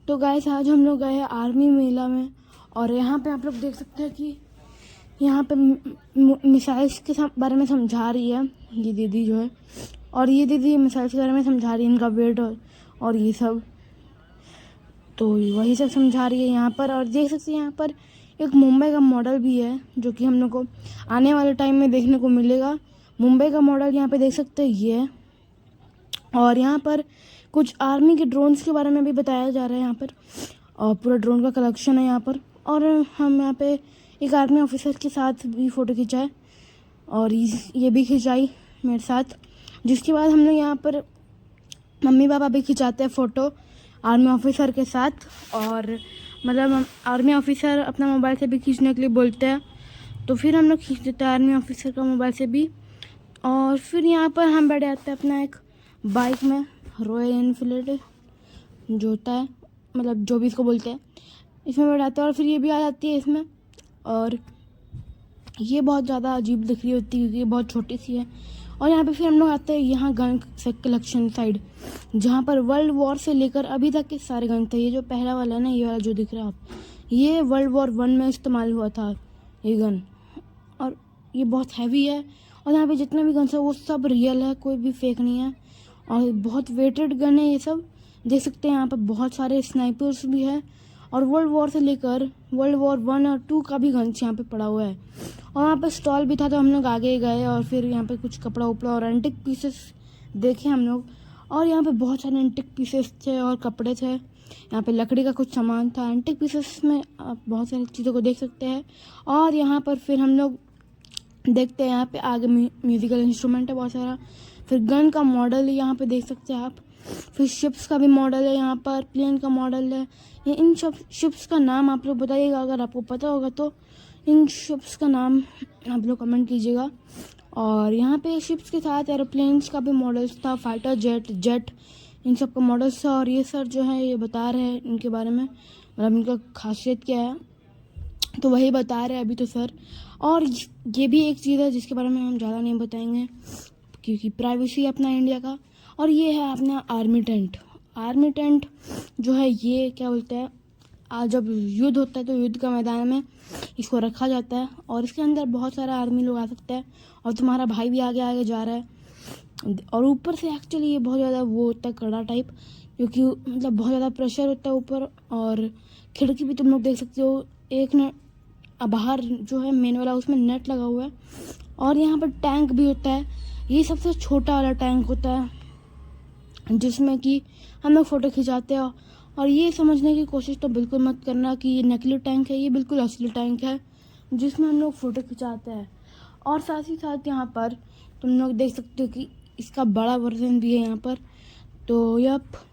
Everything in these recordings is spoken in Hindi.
तो गाइस आज हम लोग गए हैं आर्मी मेला में, और यहाँ पे आप लोग देख सकते हैं कि यहाँ पे मिसाइल्स के बारे में समझा रही है ये दीदी जो है, और ये दीदी मिसाइल्स के बारे में समझा रही है, इनका वेट और ये सब, तो वही सब समझा रही है यहाँ पर। और देख सकते हैं यहाँ पर एक मुंबई का मॉडल भी है जो कि हम लोग को आने वाले टाइम में देखने को मिलेगा। मुंबई का मॉडल यहाँ पे देख सकते हैं ये है, और यहाँ पर कुछ आर्मी के ड्रोन्स के बारे में भी बताया जा रहा है यहाँ पर, और पूरा ड्रोन का कलेक्शन है यहाँ पर। और हम यहाँ पे एक आर्मी ऑफिसर के साथ भी फ़ोटो खिंचाए, और ये भी खिंचाई मेरे साथ, जिसके बाद हम लोग यहाँ पर मम्मी पापा भी खिंचाते हैं फ़ोटो आर्मी ऑफिसर के साथ। और मतलब आर्मी ऑफिसर अपना मोबाइल से भी खींचने के लिए बोलते हैं, तो फिर हम लोग खींच देते हैं आर्मी ऑफिसर का मोबाइल से भी। और फिर यहाँ पर हम बैठ जाते हैं अपना एक बाइक में, रॉयल एनफील्ड जो होता है, मतलब जो भी इसको बोलते हैं, इसमें बैठ जाते हैं। और फिर ये भी आ जाती है इसमें, और ये बहुत ज़्यादा अजीब दिख रही होती है क्योंकि ये बहुत छोटी सी है। और यहाँ पे फिर हम लोग आते हैं यहाँ गन से कलेक्शन साइड, जहाँ पर वर्ल्ड वॉर से लेकर अभी तक के सारे गन थे। ये जो पहला वाला है ना, ये वाला जो दिख रहा है आप, ये वर्ल्ड वॉर 1 में इस्तेमाल हुआ था ये गन, और ये बहुत हैवी है। और यहाँ पे जितने भी गन्स है वो सब रियल है, कोई भी फेक नहीं है, और बहुत वेटेड गन है ये सब। देख सकते हैं यहाँ पर बहुत सारे स्नाइपर्स भी है, और वर्ल्ड वॉर से लेकर वर्ल्ड वॉर 1 और 2 का भी गन्स यहाँ पे पड़ा हुआ है। और यहाँ पे स्टॉल भी था, तो हम लोग आगे गए और फिर यहाँ पे कुछ कपड़ा उपड़ा और एंटिक पीसेस देखे हम लोग। और यहाँ पे बहुत सारे एंटिक पीसेस थे और कपड़े थे, यहाँ पे लकड़ी का कुछ सामान था। एंटिक पीसेस में आप बहुत सारी चीज़ों को देख सकते हैं। और यहाँ पर फिर हम लोग देखते हैं यहाँ पे आगे म्यूजिकल इंस्ट्रूमेंट है बहुत सारा, फिर गन का मॉडल यहाँ पे देख सकते हैं आप, फिर शिप्स का भी मॉडल है यहाँ पर, प्लेन का मॉडल है। ये इन सब शिप्स का नाम आप लोग बताइएगा, अगर आपको पता होगा तो इन शिप्स का नाम आप लोग कमेंट कीजिएगा। और यहाँ पे शिप्स के साथ एरोप्लेन्स का भी मॉडल्स था, फाइटर जेट इन सब का मॉडल्स था। और ये सर जो है ये बता रहे हैं इनके बारे में, मतलब इनका खासियत क्या है, तो वही बता रहे हैं अभी तो सर। और ये भी एक चीज़ है जिसके बारे में हम ज़्यादा नहीं बताएंगे क्योंकि प्राइवेसी है अपना इंडिया का। और ये है अपना आर्मी टेंट जो है, ये क्या बोलते हैं, आज जब युद्ध होता है तो युद्ध का मैदान में इसको रखा जाता है, और इसके अंदर बहुत सारा आर्मी लोग आ सकते हैं। और तुम्हारा भाई भी आगे आगे जा रहा है, और ऊपर से एक्चुअली ये बहुत ज़्यादा वो होता है कड़ा टाइप, क्योंकि मतलब बहुत ज़्यादा प्रेशर होता है ऊपर। और खिड़की भी तुम लोग देख सकते हो, एक न बाहर जो है मेन वाला उसमें नेट लगा हुआ है। और यहाँ पर टैंक भी होता है, ये सबसे छोटा वाला टैंक होता है जिसमें कि हम लोग फ़ोटो खिंचाते हैं। और ये समझने की कोशिश तो बिल्कुल मत करना कि ये नकली टैंक है, ये बिल्कुल असली टैंक है जिसमें हम लोग फ़ोटो खिंचाते हैं। और साथ ही साथ यहाँ पर तुम लोग देख सकते हो कि इसका बड़ा वर्जन भी है यहाँ पर, तो यप।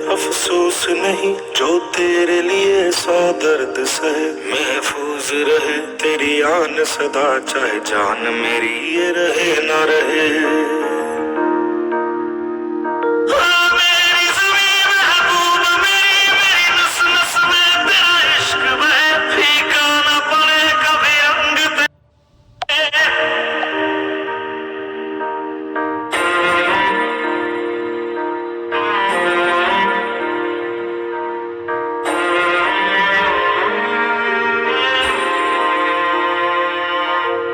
अफसोस नहीं जो तेरे लिए 100 दर्द सहे, महफूज रहे तेरी आन सदा, चाहे जान मेरी ये रहे ना रहे।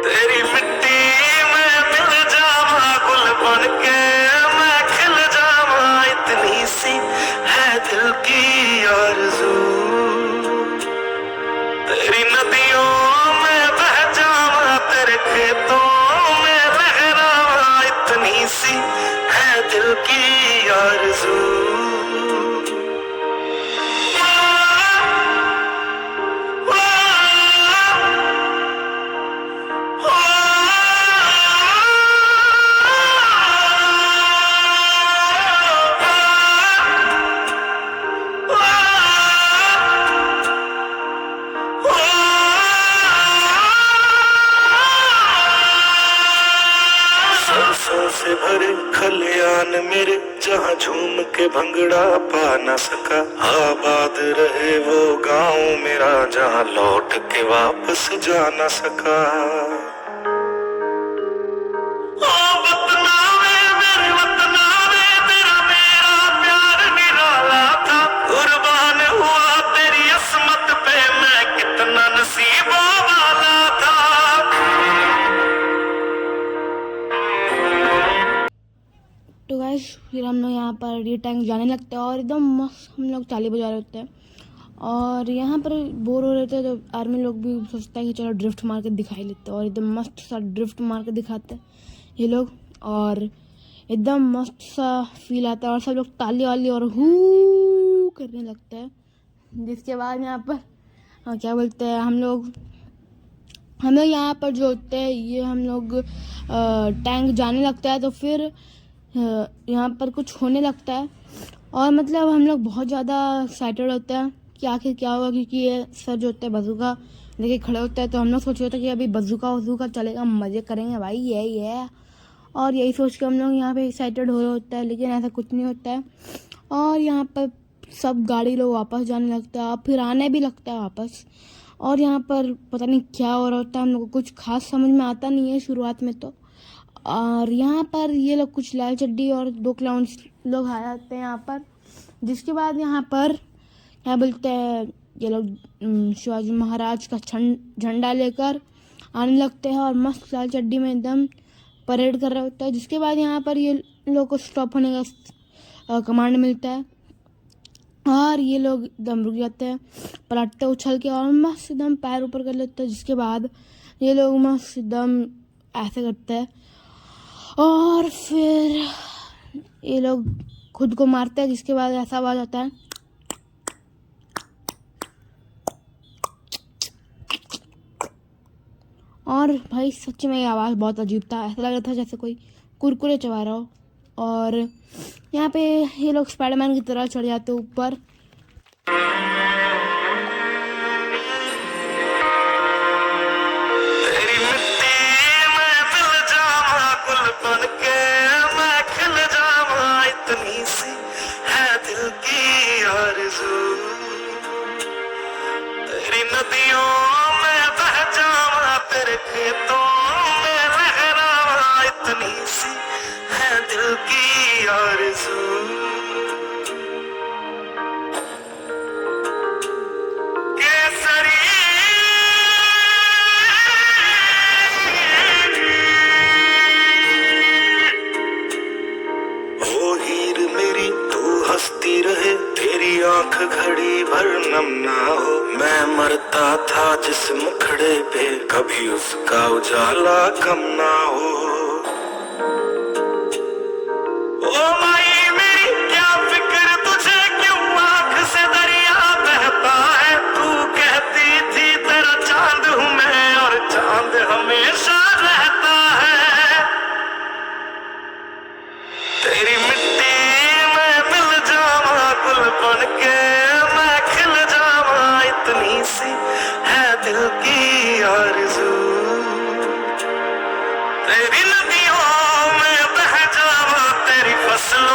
तेरी मिट्टी में मिल जावा गुल दिल की आरज़ू, तेरी नदियों में बह जावा, तेरे खेतों में लहरावा, इतनी सी है दिल की आरज़ू। सरसों से भरे खलियान मेरे, जहाँ झूम के भंगड़ा पा न सका, आबाद रहे वो गांव मेरा, जहाँ लौट के वापस जा न सका। ओ वतना वे मेरे वतना वे, तेरा मेरा प्यार निराला था, कुर्बान हुआ तेरी अस्मत पे, मैं कितना नसीबों वाला था। तो गाइस फिर हम लोग यहाँ पर ये टैंक जाने लगते हैं और एकदम मस्त हम लोग ताली बजा रहे होते हैं। और यहाँ पर बोर हो रहे थे तो आर्मी लोग भी सोचता है कि चलो ड्रिफ्ट मार के दिखाई लेते हैं, और एकदम मस्त सा ड्रिफ्ट मार के दिखाते हैं ये लोग, और एकदम मस्त सा फील आता है और सब लोग ताली वाली और हू करने लगते हैं। जिसके बाद यहाँ पर क्या बोलते हैं हम लोग यहाँ पर जो होते हैं ये हम लोग टैंक जाने लगता है, तो फिर यहाँ पर कुछ होने लगता है और मतलब हम लोग बहुत ज़्यादा एक्साइटेड होते हैं कि आखिर क्या होगा, क्योंकि ये सर जो होता है बजूका लेके खड़े होता है, तो हम लोग सोच रहे थे कि अभी बजूका चलेगा, मज़े करेंगे भाई ये और यही सोच के हम लोग यहाँ पे एक्साइटेड हो रहे होता है, लेकिन ऐसा कुछ नहीं होता है। और यहाँ पर सब गाड़ी लोग वापस जाने लगता है और फिर आने भी लगता है वापस, और यहाँ पर पता नहीं क्या हो रहा होता है, हम लोग को कुछ खास समझ में आता नहीं है शुरुआत में तो। और यहाँ पर ये लोग कुछ लाल चड्डी और 2 क्लाउन्स लोग आ जाते हैं यहाँ पर, जिसके बाद यहाँ पर क्या बोलते हैं ये लोग शिवाजी महाराज का झंडा लेकर आने लगते हैं और मस्त लाल चड्डी में एकदम परेड कर रहे होता है। जिसके बाद यहाँ पर ये लोग को स्टॉप होने का कमांड मिलता है और ये लोग एकदम रुक जाते हैं, पलटते उछल के और मस्त एकदम पैर ऊपर कर लेते हैं। जिसके बाद ये लोग मस्त एकदम ऐसे करते हैं और फिर ये लोग खुद को मारते हैं, जिसके बाद ऐसा आवाज आता है और भाई सच में ये आवाज़ बहुत अजीब था, ऐसा लग रहा था जैसे कोई कुरकुरे चबा रहा हो। और यहाँ पे ये लोग स्पाइडरमैन की तरह चढ़ जाते ऊपर। तेरी नदियों में बह जावा, तेरे खेतों में लहरावा, इतनी सी है दिल की आरज़ू। केसरी ओ हीर मेरी तू हंसती रहे, तेरी आंख घड़ी भर नम ना हो, मैं मरता था जिस मुखड़े पे, कभी उसका उजाला कम ना हो। ओ माई मेरी क्या फिक्र तुझे, क्यों आंख से दरिया बहता है, तू कहती थी तेरा चांद हूँ मैं और चांद हमेशा रहता है। तेरी मिट्टी में मिल जावा, गुल बन के मैं खिल जावा, इतनी सी है दिल की आरज़ू। तेरी नदियों में बह जावा, तेरी फसल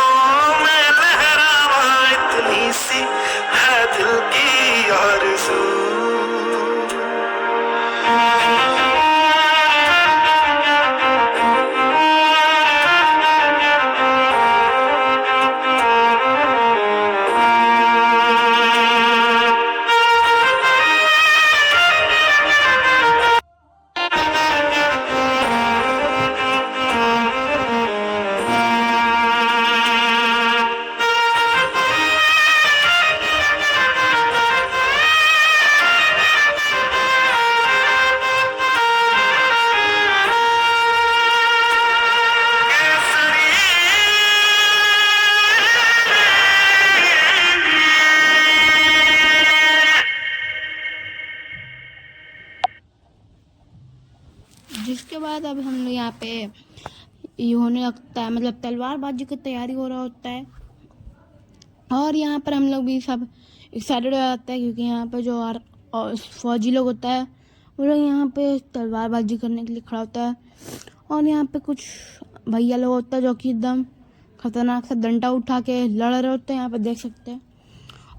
जिसके बाद अब हम लोग यहाँ पे ये होने लगता है, मतलब तलवारबाजी की तैयारी हो रहा होता है। और यहाँ पर हम लोग भी सब एक्साइटेड हो जाते हैं क्योंकि यहाँ पर जो फौजी लोग होता है वो लोग यहाँ पे तलवारबाजी करने के लिए खड़ा होता है। और यहाँ पे कुछ भैया लोग होता है जो कि एकदम खतरनाक सा डंडा उठा के लड़ रहे होते हैं, यहाँ पे देख सकते हैं।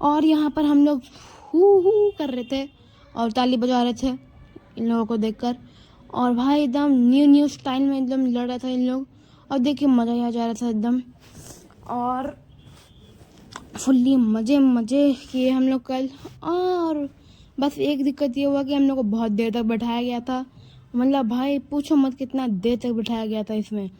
और यहाँ पर हम लोग हू कर रहे थे और ताली बजा रहे थे इन लोगों को देखकर। और भाई एकदम न्यू स्टाइल में एकदम लड़ रहा था इन लोग, और देख के मज़ा ही आ जा रहा था एकदम। और फुल्ली मज़े किए हम लोग कल। और बस एक दिक्कत ये हुआ कि हम लोग को बहुत देर तक बैठाया गया था, मतलब भाई पूछो मत कितना देर तक बैठाया गया था इसमें।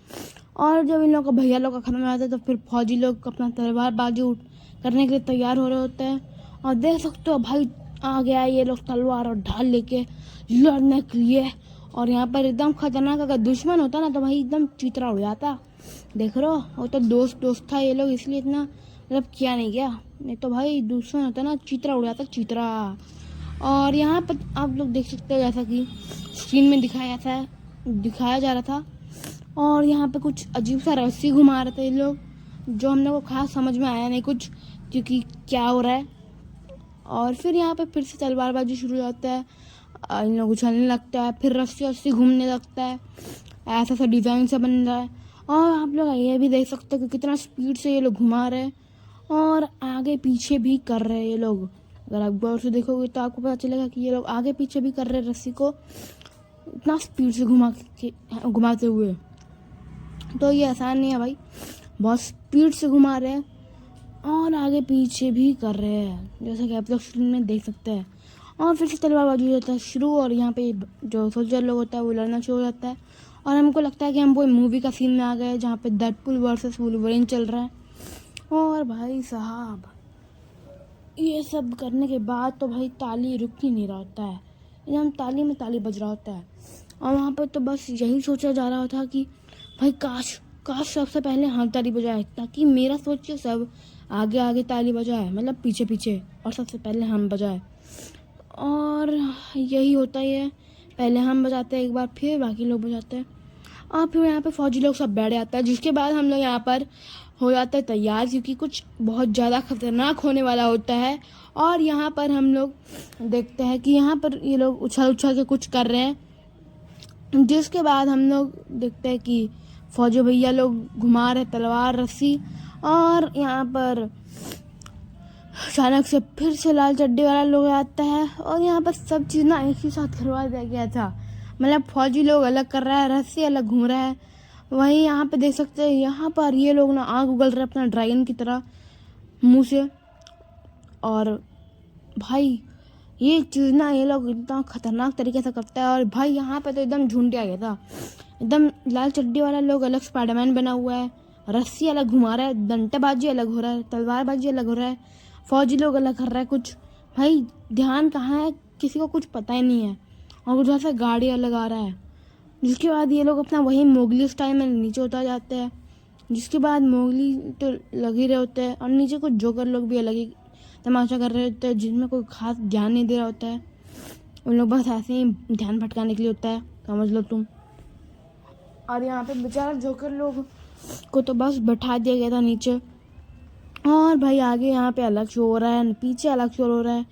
और जब इन लोग का भैया लोग का खत्म हो जाता है तो फिर फौजी लोग अपना तलवारबाजी करने के लिए तैयार हो रहे होते हैं। और देख सकते हो भाई आ गया ये लोग तलवार और ढाल लेके लड़ने के लिए। और यहाँ पर एकदम खतरनाक, अगर दुश्मन होता ना तो भाई एकदम चित्रा उड़ जाता। देख रहे हो, वो तो दोस्त था ये लोग, इसलिए इतना मतलब किया नहीं गया, नहीं तो भाई दुश्मन होता ना चित्रा उड़ जाता चित्रा। और यहाँ पर आप लोग देख सकते हैं जैसा कि स्क्रीन में दिखाया जा रहा था। और यहाँ पे कुछ अजीब सा रस्सी घुमा रहे थे ये लोग, जो हम लोग को खास समझ में आया नहीं कुछ, क्योंकि क्या हो रहा है। और फिर यहाँ पे फिर से तलवारबाजी शुरू हो जाता है, इन लोग उछलने लगता है, फिर रस्सी घूमने लगता है, ऐसा सा डिज़ाइन सा बन रहा है। और आप लोग ये भी देख सकते हो कि कितना स्पीड से ये लोग घुमा रहे हैं और आगे पीछे भी कर रहे हैं ये लोग। अगर आप गौर से देखोगे तो आपको पता चलेगा कि ये लोग आगे पीछे भी कर रहे हैं रस्सी को, इतना स्पीड से घुमाते हुए। तो ये आसान नहीं है भाई, बहुत स्पीड से घुमा रहे हैं और आगे पीछे भी कर रहे हैं, जैसा कि आप लोग स्क्रीन में देख सकते हैं। और फिर से तलवारबाजी हो जाता है शुरू, और यहाँ पे जो सोल्जर लोग होता है वो लड़ना शुरू हो जाता है। और हमको लगता है कि हम कोई मूवी का सीन में आ गए जहाँ पे डेडपुल वर्सेस वुल्वरीन चल रहा है। और भाई साहब ये सब करने के बाद तो भाई ताली रुक ही नहीं रहा होता है, एकदम ताली में ताली बज रहा होता है। और वहाँ पर तो बस यही सोचा जा रहा था कि भाई काश सबसे पहले हम ताली बजाए, ताकि मेरा सोच सब आगे ताली बजाए, मतलब पीछे और सबसे पहले हम बजाए। और यही होता ही है, पहले हम बजाते हैं एक बार, फिर बाकी लोग बजाते हैं। और फिर यहाँ पे फौजी लोग सब बैठ जाता है, जिसके बाद हम लोग यहाँ पर हो जाता है तैयार, क्योंकि कुछ बहुत ज़्यादा खतरनाक होने वाला होता है। और यहाँ पर हम लोग देखते हैं कि यहाँ पर ये लोग उछल के कुछ कर रहे हैं, जिसके बाद हम लोग देखते हैं कि फौजी भैया लोग घुमा रहे तलवार रस्सी। और यहाँ पर अचानक से फिर से लाल चड्डी वाला लोग आता है, और यहाँ पर सब चीज़ ना एक ही साथ करवा दिया गया था, मतलब फौजी लोग अलग कर रहा है, रस्सी अलग घूम रहा है। वहीं यहाँ पे देख सकते हैं यहाँ पर ये लोग ना आग उगल रहे अपना ड्रैगन की तरह मुंह से। और भाई ये चीज़ ना ये लोग इतना खतरनाक तरीके से करता है। और भाई यहाँ पे तो एकदम झुंड आ गया था, एकदम लाल चड्डी वाला लोग अलग स्पाइडरमैन बना हुआ है, रस्सी अलग घुमा रहा है, डंटेबाजी अलग हो रहा है, तलवारबाजी अलग हो रहा है, फौजी लोग अलग कर रहा है कुछ। भाई ध्यान कहाँ है किसी को कुछ पता ही नहीं है। और उधर से गाड़ी अलग आ रहा है, जिसके बाद ये लोग अपना वही मोगली स्टाइल में नीचे उतर जाते हैं। जिसके बाद मोगली तो लग ही रहे होते हैं, और नीचे कुछ जोकर लोग भी अलग ही तमाशा कर रहे होते हैं, जिनमें कोई खास ध्यान नहीं दे रहा होता है, उन लोग बस ऐसे ही ध्यान भटकाने के लिए होता है, समझ लो तुम। और यहाँ पे बेचारा जोकर लोग को तो बस बैठा दिया गया था नीचे। और भाई आगे यहाँ पे अलग शो हो रहा है, पीछे अलग शो हो रहा है,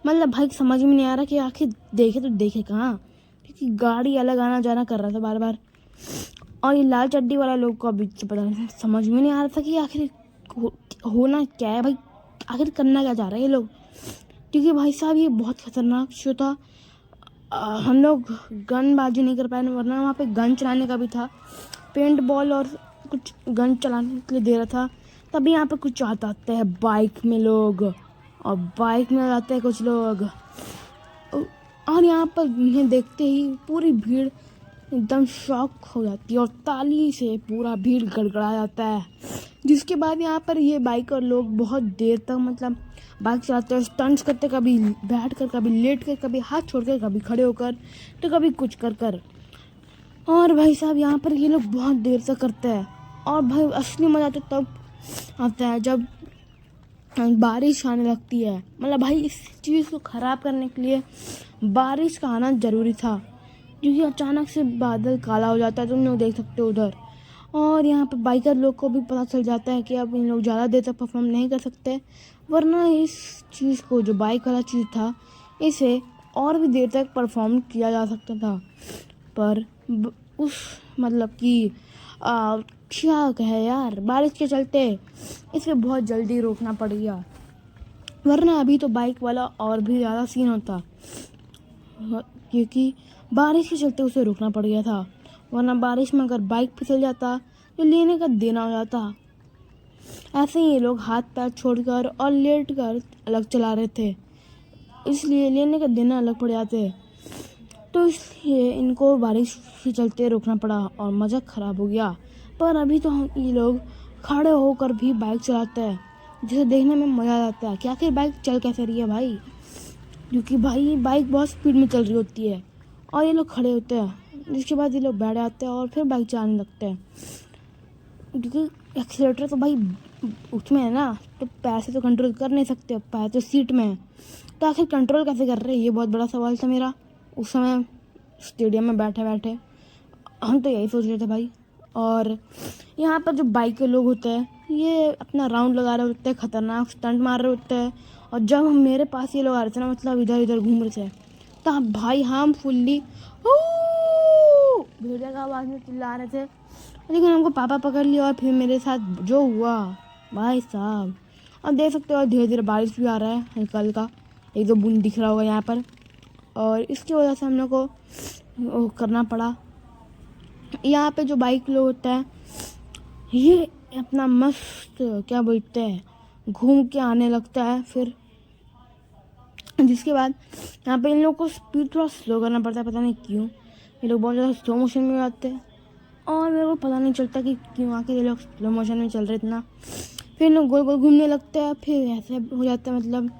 मतलब भाई समझ में नहीं आ रहा कि आखिर देखे तो देखे कहाँ, क्योंकि गाड़ी अलग आना जाना कर रहा था बार। और ये लाल चड्डी वाला लोग को अभी पता नहीं, समझ में नहीं आ रहा था कि आखिर होना क्या है भाई, आखिर करना क्या जा रहा है ये लोग, क्योंकि भाई साहब ये बहुत खतरनाक शो था। हम लोग गन बाजी नहीं कर पाए, वरना वहाँ पे गन चलाने का भी था, पेंट बॉल और कुछ गन चलाने के लिए दे रहा था। तभी यहाँ पे कुछ आते हैं बाइक में लोग, और बाइक में आते हैं कुछ लोग, और यहाँ पर इन्हें देखते ही पूरी भीड़ एकदम शॉक हो जाती है, और ताली से पूरा भीड़ गड़गड़ा जाता है। जिसके बाद यहाँ पर ये बाइकर लोग बहुत देर तक मतलब बाइक चलाते हैं, स्टंट्स करते, कभी बैठ कर, कभी लेट कर, कभी हाथ छोड़ कर, कभी खड़े होकर, तो कभी कुछ कर। और भाई साहब यहाँ पर ये लोग बहुत देर तक करते हैं। और भाई असली मज़ा तो तब आता है जब बारिश आने लगती है, मतलब भाई इस चीज़ को ख़राब करने के लिए बारिश का आना ज़रूरी था, क्योंकि अचानक से बादल काला हो जाता है, तुम लोग देख सकते हो उधर। और यहाँ पर बाइकर लोग को भी पता चल जाता है कि अब इन लोग ज़्यादा देर तक परफॉर्म नहीं कर सकते, वरना इस चीज़ को, जो बाइक वाला चीज़ था, इसे और भी देर तक परफॉर्म किया जा सकता था। पर उस मतलब कि क्या कहे यार, बारिश के चलते इसे बहुत जल्दी रोकना पड़ गया, वरना अभी तो बाइक वाला और भी ज़्यादा सीन होता, क्योंकि बारिश के चलते उसे रोकना पड़ गया था। वरना बारिश में अगर बाइक फिसल जाता तो लेने का देना हो जाता। ऐसे ही ये लोग हाथ पैर छोड़कर और लेट कर अलग चला रहे थे, इसलिए लेने का देना अलग पड़ जाते, तो इसलिए इनको बारिश के चलते रोकना पड़ा और मज़ा ख़राब हो गया। पर अभी तो ये लोग खड़े होकर भी बाइक चलाते हैं, जिसे देखने में मज़ा आ जाता है कि आखिर बाइक चल कैसे रही है भाई, क्योंकि भाई बाइक बहुत स्पीड में चल रही होती है और ये लोग खड़े होते हैं, जिसके बाद ये लोग बैठ जाते हैं और फिर बाइक चलाने लगते हैं। क्योंकि एक्सीलेटर तो भाई उसमें है ना, तो पैर से तो कंट्रोल कर नहीं सकते, पैर तो सीट में है, तो आखिर कंट्रोल कैसे कर रहे हैं, ये बहुत बड़ा सवाल था मेरा उस समय स्टेडियम में बैठे बैठे। हम तो यही सोच रहे थे भाई। और यहाँ पर जो बाइक के लोग होते हैं, ये अपना राउंड लगा रहे होते हैं, ख़तरनाक स्टंट मार रहे होते हैं, और जब मेरे पास ये लोग आ रहे थे ना, मतलब इधर इधर घूम रहे थे, तो भाई हम फुल्ली भेड़िया का आवाज़ में चिल्ला रहे थे, लेकिन हमको पापा पकड़ लिया और फिर मेरे साथ जो हुआ भाई साहब। अब देख सकते हो धीरे धीरे बारिश भी आ रहा है, हल्का हल्का एक दो बूंद दिख रहा होगा यहाँ पर, और इसकी वजह से हम लोग को वो करना पड़ा। यहाँ पे जो बाइक लोग होता है, ये अपना मस्त क्या बोलते हैं घूम के आने लगता है, फिर जिसके बाद यहाँ पे इन लोग को स्पीड थोड़ा स्लो करना पड़ता है, पता नहीं क्यों ये लोग बहुत ज़्यादा स्लो मोशन में आते हैं, और मेरे को पता नहीं चलता कि क्यों आके ये लोग स्लो मोशन में चल रहे इतना। फिर लोग गोल गोल घूमने लगते हैं, फिर ऐसे हो जाता है, मतलब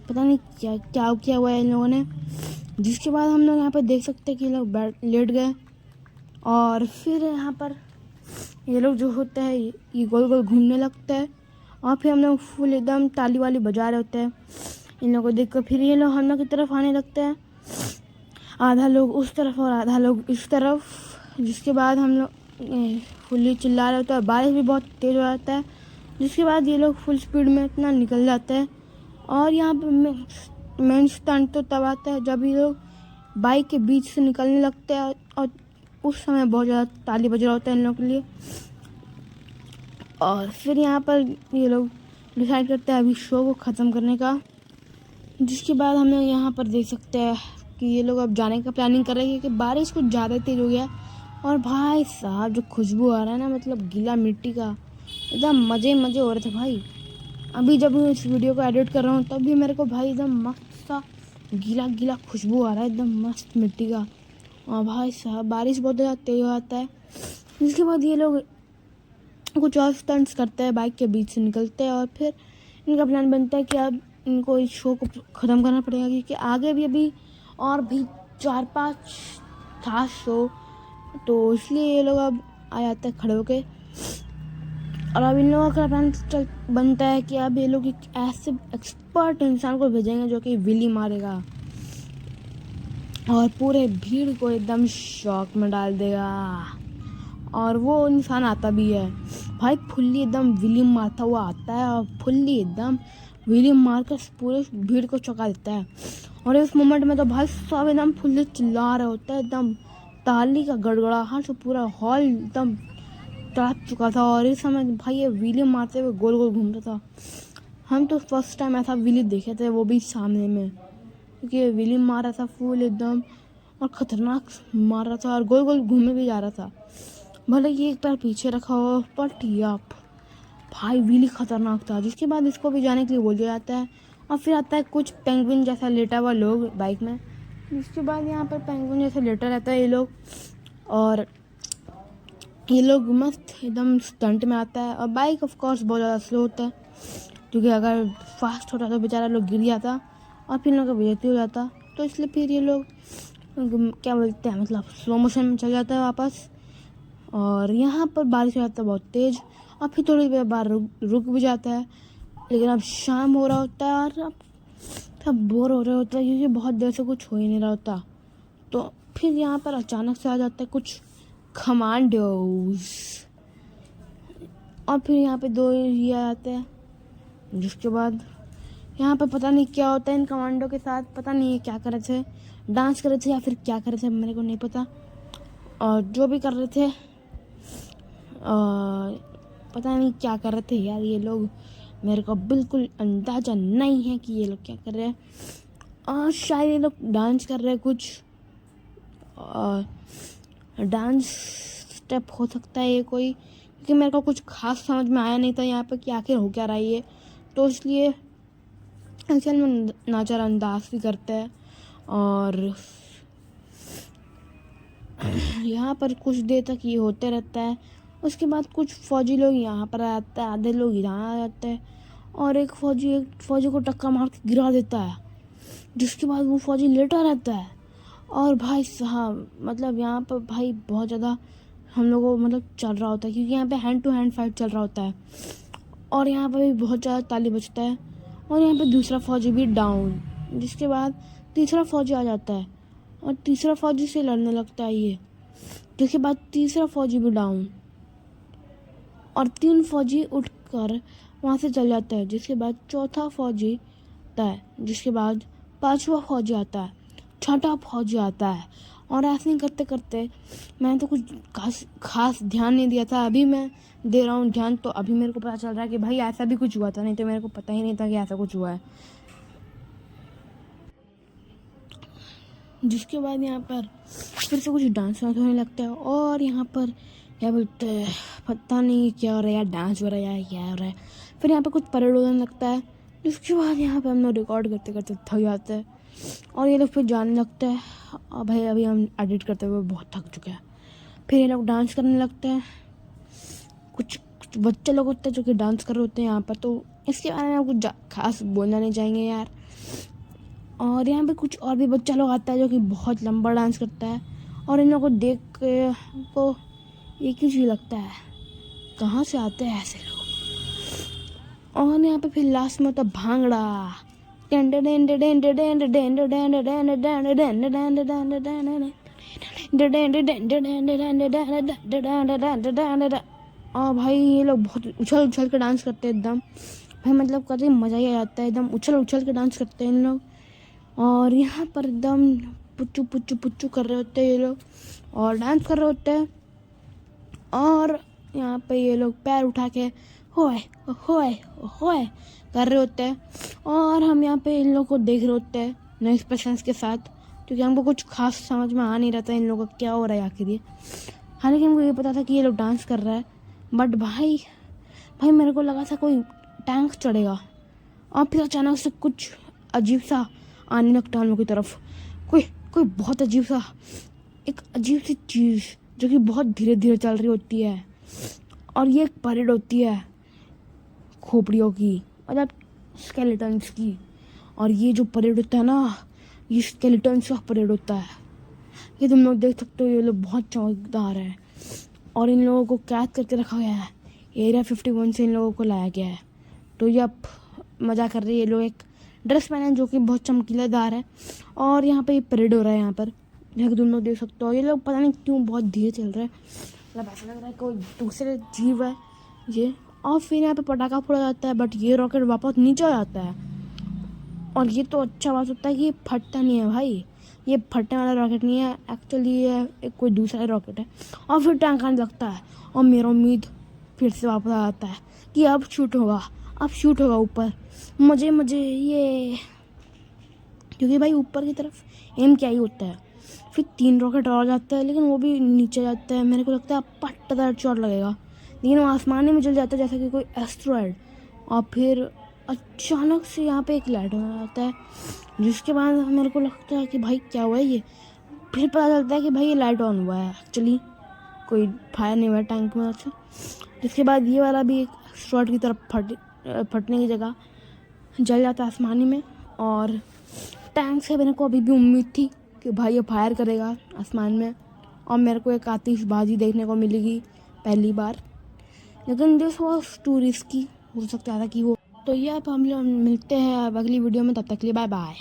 पता नहीं क्या क्या किया हुआ है इन लोगों ने। जिसके बाद हम लोग यहाँ पर देख सकते हैं कि ये लोग लेट गए, और फिर यहाँ पर ये लोग जो होते हैं ये गोल गोल घूमने लगते हैं, और फिर हम लोग फुल एकदम ताली वाली बजा रहे होते हैं। इन लोगों को देख कर फिर ये लोग हम लोग की तरफ आने लगते हैं, आधा लोग उस तरफ और आधा लोग इस तरफ। जिसके बाद हम लोग फुल्ली चिल्ला रहे होते हैं, बारिश भी बहुत तेज़ हो जाता है, जिसके बाद ये लोग फुल स्पीड में इतना निकल जाते हैं। और यहाँ पर मेन स्टंट तो तब आता है जब ये लोग बाइक के बीच से निकलने लगते हैं, और उस समय बहुत ज़्यादा ताली बज रहा होता है इन लोगों के लिए। और फिर यहाँ पर ये लोग डिसाइड करते हैं अभी शो को ख़त्म करने का, जिसके बाद हम लोग यहाँ पर देख सकते हैं कि ये लोग अब जाने का प्लानिंग कर रहे हैं, क्योंकि बारिश कुछ ज़्यादा तेज़ हो गया। और भाई साहब जो खुशबू आ रहा है ना, मतलब गीला मिट्टी का, एकदम मज़े मज़े हो रहे थे भाई। अभी जब मैं इस वीडियो को एडिट कर रहा हूँ तब भी मेरे को भाई एकदम मस्त सा गीला गीला खुशबू आ रहा है, एकदम मस्त मिट्टी का। और भाई साहब बारिश बहुत ज़्यादा तेज़ हो जाता है, जिसके बाद ये लोग कुछ और स्टंट्स करते हैं, बाइक के बीच से निकलते हैं, और फिर इनका प्लान बनता है कि अब इनको इस शो को ख़त्म करना पड़ेगा, क्योंकि आगे भी अभी और भी 4-5 था शो, तो इसलिए ये लोग अब आ जाते हैं खड़े होके। और अब इन लोगों का प्लान बनता है कि अब ये लोग एक ऐसे एक्सपर्ट इंसान को भेजेंगे जो कि विली मारेगा और पूरे भीड़ को एकदम शॉक में डाल देगा। और वो इंसान आता भी है भाई, फुल्ली एकदम विली मारता हुआ आता है, और फुल्ली एकदम विली मार कर पूरे भीड़ को चौंका देता है। और इस मोमेंट में तो भाई सब एकदम फुल्ली चिल्ला रहे होता है, एकदम ताली का गड़गड़ाहट से पूरा हॉल एकदम तड़प चुका था। और इस समय भाई ये विली मारते हुए गोल गोल घूम रहा था। हम तो फर्स्ट टाइम ऐसा विली देखे थे, वो भी सामने में, क्योंकि विली मार रहा था फुल एकदम, और ख़तरनाक मार रहा था, और गोल गोल घूमे भी जा रहा था, भले ये एक पैर पीछे रखा हो, बट याप भाई विली खतरनाक था। जिसके बाद इसको भी जाने के लिए बोल दिया जाता है, और फिर आता है कुछ पेंगुइन जैसा लेटा हुआ लोग बाइक में। जिसके बाद यहाँ पर पेंगुइन जैसा लेटा रहता है ये लोग, और ये लोग मस्त एकदम स्टंट में आता है। और बाइक ऑफ कोर्स बहुत ज़्यादा स्लो होता है, क्योंकि अगर फास्ट होता तो बेचारा लोग गिर जाता और फिर लोग का बेइज्जती हो जाता, तो इसलिए फिर ये लोग क्या बोलते हैं, मतलब स्लो मोशन में चल जाता है वापस। और यहाँ पर बारिश हो जाता है बहुत तेज़, और फिर थोड़ी देर बाद रुक भी जाता है। लेकिन अब शाम हो रहा होता है और अब सब बोर हो रहे होता है, क्योंकि बहुत देर से कुछ हो ही नहीं रहा होता। तो फिर यहाँ पर अचानक से आ जाता है कुछ कमांडोज, और फिर यहाँ पे 2 ये आते हैं, जिसके बाद यहाँ पे पता नहीं क्या होता है इन कमांडो के साथ, पता नहीं ये क्या कर रहे थे, डांस कर रहे थे या फिर क्या कर रहे थे, मेरे को नहीं पता। और जो भी कर रहे थे पता नहीं क्या कर रहे थे यार ये लोग, मेरे को बिल्कुल अंदाज़ा नहीं है कि ये लोग क्या कर रहे हैं। और शायद ये लोग डांस कर रहे हैं कुछ, डांस स्टेप हो सकता है ये कोई, क्योंकि मेरे को कुछ खास समझ में आया नहीं था यहाँ पे कि आखिर हो क्या रहा है ये, तो इसलिए असल में नज़रअंदाज भी करते हैं। और यहाँ पर कुछ देर तक ये होते रहता है। उसके बाद कुछ फौजी लोग यहाँ पर आ जाते हैं, आधे लोग यहाँ आ जाते हैं, और एक फौजी को टक्कर मार के गिरा देता है, जिसके बाद वो फौजी लेटा रहता है। और भाई साहब मतलब यहाँ पर भाई बहुत ज़्यादा हम लोगों को मतलब चल रहा होता है, क्योंकि यहाँ पे हैंड टू हैंड फाइट चल रहा होता है, और यहाँ पर भी बहुत ज़्यादा ताली बजता है। और यहाँ पे दूसरा फौजी भी डाउन, जिसके बाद तीसरा फौजी आ जाता है और तीसरा फौजी से लड़ने लगता है ये, जिसके बाद तीसरा फौजी भी डाउन, और 3 फौजी उठकर वहाँ से चल जाता है, जिसके बाद चौथा फौजी आता है, जिसके बाद 5वां फौजी आता है, 6ठा फौजी आता है। और ऐसे ही करते करते मैंने तो कुछ खास ध्यान नहीं दिया था, अभी मैं दे रहा हूँ ध्यान, तो अभी मेरे को पता चल रहा है कि भाई ऐसा भी कुछ हुआ था, नहीं तो मेरे को पता ही नहीं था कि ऐसा कुछ हुआ है। जिसके बाद यहाँ पर फिर से कुछ डांस वांस होने लगता है, और यहाँ पर क्या बोलते हैं पता नहीं क्या हो रहा है यार, डांस हो रहा है या क्या हो रहा है। फिर यहाँ पे कुछ परेड होने लगता है, जिसके बाद यहाँ पे हम लोग रिकॉर्ड करते करते थक जाते हैं, और ये लोग फिर जाने लगते हैं। और भाई अभी हम एडिट करते हुए बहुत थक चुके हैं। फिर ये लोग डांस करने लगते हैं, कुछ बच्चे लोग होते हैं जो कि डांस कर रहे होते हैं यहाँ पर, तो इसके बारे में कुछ खास बोलना नहीं चाहेंगे यार। और यहाँ पे कुछ और भी बच्चा लोग आता है जो कि बहुत लंबा डांस करता है, और इन लोगों को देख के को एक ही चीज़ लगता है, कहाँ से आते हैं ऐसे लोग। और यहाँ पे फिर लास्ट में होता है भांगड़ा, और भाई ये लोग बहुत उछल उछल के डांस करते हैं एकदम, भाई मतलब कभी मज़ा ही आ जाता है, एकदम उछल उछल के डांस करते हैं इन लोग। और यहाँ पर एकदम पुच्चू पुच्चू पुच्चू कर रहे होते हैं ये लोग, और डांस कर रहे होते हैं। और यहाँ पे ये लोग पैर उठा के होए होए होए कर रहे होते हैं, और हम यहाँ पे इन लोगों को देख रहे होते हैं नए एक्सप्रेशंस के साथ, क्योंकि हमको कुछ खास समझ में आ नहीं रहा था इन लोगों का क्या हो रहा है आखिर ये। हालांकि हमको ये पता था कि ये लोग डांस कर रहा है, बट भाई मेरे को लगा था कोई टैंक चढ़ेगा, और फिर अचानक से कुछ अजीब सा आने लगता है हम लोग की तरफ, कोई बहुत अजीब सा एक अजीब सी चीज़ जो कि बहुत धीरे धीरे चल रही होती है, और ये एक परेड होती है खोपड़ियों की, मतलब स्केलेटन्स की। और ये जो परेड होता है ना, ये स्केलेटन्स का परेड होता है। ये तुम लोग देख सकते हो, ये लोग बहुत चमकदार है, और इन लोगों को कैद करके रखा गया है, एरिया 51 से इन लोगों को लाया गया है। तो ये अब मज़ा कर रही है, ये लोग एक ड्रेस पहने हैं जो कि बहुत चमकीलादार है, और यहाँ पे ये परेड हो रहा है यहाँ पर, जैसे तुम लोग देख सकते हो। ये लोग पता नहीं क्यों बहुत धीरे चल रहे हैं, मतलब ऐसा लग रहा है कोई दूसरे जीव है ये। और फिर यहाँ पे पटाखा फोड़ा जाता है, बट ये रॉकेट वापस नीचे आ जाता है, और ये तो अच्छा बात होता है कि ये फटता नहीं है भाई, ये फटने वाला रॉकेट नहीं है, एक्चुअली ये एक कोई दूसरा रॉकेट है। और फिर टैंक आने लगता है, और मेरा उम्मीद फिर से वापस आ जाता है कि अब शूट होगा ऊपर, मजे ये, क्योंकि भाई ऊपर की तरफ एम क्या ही होता है। फिर 3 रॉकेट और जाता है, लेकिन वो भी नीचे जाता है, मेरे को लगता है पट्टादार चोट लगेगा, लेकिन वो आसमान में चल जाता है जैसे कि कोई एस्ट्रॉयड। और फिर अचानक से यहाँ पे एक लाइट हो जाता है, जिसके बाद मेरे को लगता है कि भाई क्या हुआ है ये। फिर पता चलता है कि भाई ये लाइट ऑन हुआ है, एक्चुअली कोई फायर नहीं हुआ टैंक में। अच्छा, जिसके बाद ये वाला भी एक एस्ट्रॉयड की तरफ फटने की जगह जल जाता है आसमानी में। और टैंक से मेरे को अभी भी उम्मीद थी कि भाई ये फायर करेगा आसमान में, और मेरे को एक आतिशबाजी देखने को मिलेगी पहली बार, लेकिन दिस वॉज टू रिस्की, हो सकता था कि वो। तो ये अब हम लोग मिलते हैं अब अगली वीडियो में, तब तक के लिए बाय बाय।